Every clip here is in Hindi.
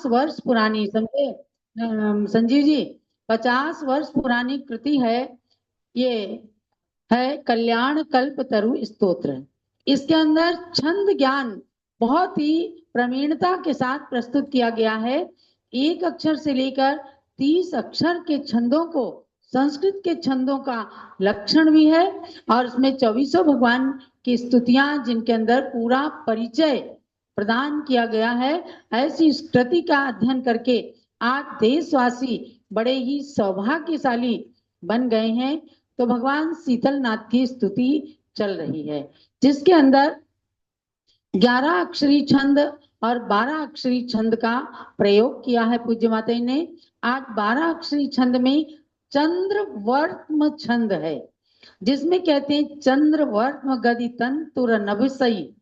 वर्ष पुरानी, समझे संजीव जी, 50 वर्ष पुरानी कृति है ये, है कल्याण कल्प तरु स्तोत्र। इसके अंदर छंद ज्ञान बहुत ही प्रवीणता के साथ प्रस्तुत किया गया है। एक अक्षर से लेकर 30 अक्षर के छंदों को, संस्कृत के छंदों का लक्षण भी है, और इसमें 24 भगवान की स्तुतियां जिनके अंदर पूरा परिचय प्रदान किया गया है। ऐसी इस कृति का अध्ययन करके आज देशवासी बड़े ही सौभाग्यशाली बन गए हैं। तो भगवान शीतलनाथ की स्तुति चल रही है, जिसके अंदर 11 अक्षरी छंद और 12 अक्षरी छंद का प्रयोग किया है पूज्य माता ने। आज 12 अक्षरी छंद में चंद्रवर्त्म छंद है, जिसमें कहते हैं चंद्रवर्त्म गदि तंतुर नभिसई,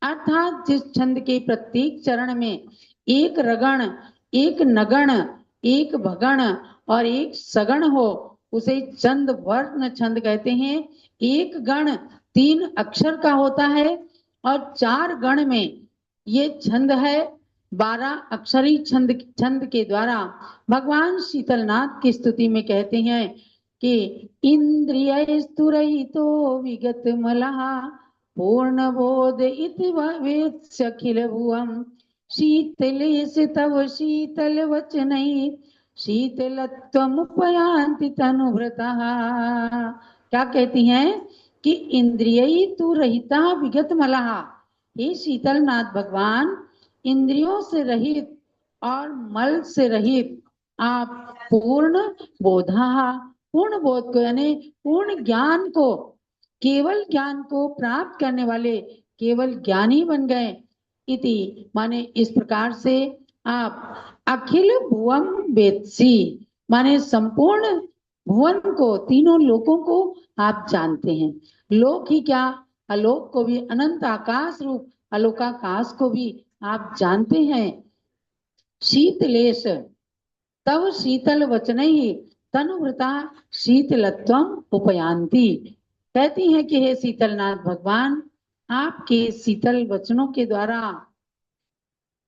अर्थात जिस छंद के प्रत्येक चरण में एक रगण, एक नगण, एक भगण और एक सगण हो, उसे चंद्रवर्ण छंद कहते हैं। एक गण 3 अक्षर का होता है और 4 गण में ये छंद है। 12 अक्षरी छंद के द्वारा भगवान शीतलनाथ की स्तुति में कहते हैं कि इंद्रिय स्तुरहितो विगत मलहा पूर्ण बोध इति भवेत्सखिल भुवम शीतलेश तव शीतल वचनैः शीतलत्वमुपयान्ति तनुभृतः। क्या कहती हैं कि इंद्रिय तु रहिता विगत मलहा, हे शीतलनाथ भगवान, इंद्रियों से रहित और मल से रहित आप पूर्ण बोधा, पूर्ण बोध को यानी पूर्ण ज्ञान को, केवल ज्ञान को प्राप्त करने वाले केवल ज्ञानी बन गए। इति माने इस प्रकार से आप अखिल भुवन वेत्सी, माने संपूर्ण भुवन को, तीनों लोकों को आप जानते हैं। लोक ही क्या, आलोक को भी, अनंत आकाश रूप आलोकाकाश को भी आप जानते हैं। शीतलेश तव शीतल वचनैः तनुभृता शीतलत्वम उपयान्ति। कहती हैं कि हे शीतलनाथ भगवान, आपके शीतल वचनों के द्वारा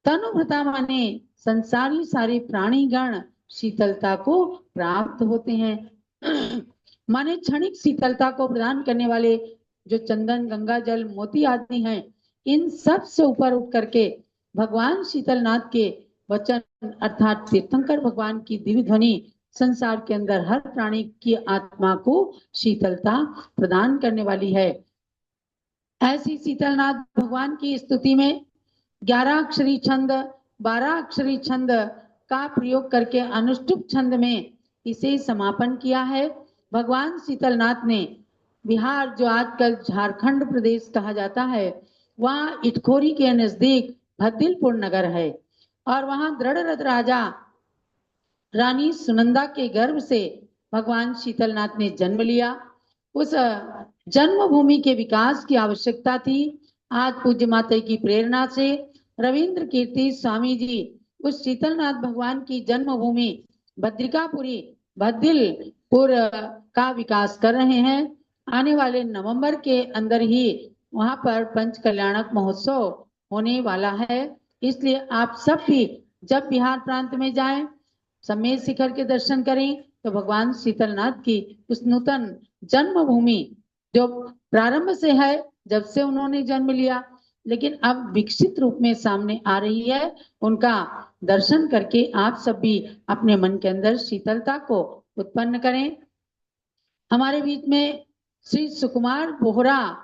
तनुभृता माने संसारी सारे प्राणीगण शीतलता को प्राप्त होते हैं। माने क्षणिक शीतलता को प्रदान करने वाले जो चंदन, गंगा जल, मोती आदि हैं, इन सब से ऊपर उठ करके भगवान शीतलनाथ के वचन अर्थात तीर्थंकर भगवान की दिव्य ध्वनि संसार के अंदर हर प्राणी की आत्मा को शीतलता प्रदान करने वाली है। ऐसी शीतलनाथ भगवान की स्तुति में 11 अक्षरी छंद, 12 अक्षरी छंद का प्रयोग करके अनुष्टुप छंद में इसे समापन किया है। भगवान शीतलनाथ ने बिहार, जो आजकल झारखंड प्रदेश कहा जाता है, वहाँ इटखोरी के नजदीक भद्दिलपुर नगर है, और वहाँ दृढ़रथ राजा रानी सुनंदा के गर्भ से भगवान शीतलनाथ ने जन्म लिया। उस जन्मभूमि के विकास की आवश्यकता थी। आज पूज्य माता की प्रेरणा से रविंद्र कीर्ति स्वामी जी उस शीतलनाथ भगवान की जन्मभूमि भद्रिकापुरी भद्दिलपुर का विकास कर रहे हैं। आने वाले नवंबर के अंदर ही वहां पर पंच कल्याणक महोत्सव होने वाला है। इसलिए आप सब भी जब बिहार प्रांत में जाएं, समेत शिखर के दर्शन करें, तो भगवान शीतलनाथ की उस नूतन जन्मभूमि जो प्रारंभ से है, जब से उन्होंने जन्म लिया, लेकिन अब विकसित रूप में सामने आ रही है, उनका दर्शन करके आप सब भी अपने मन के अंदर शीतलता को उत्पन्न करें। हमारे बीच में श्री सुकुमार बोहरा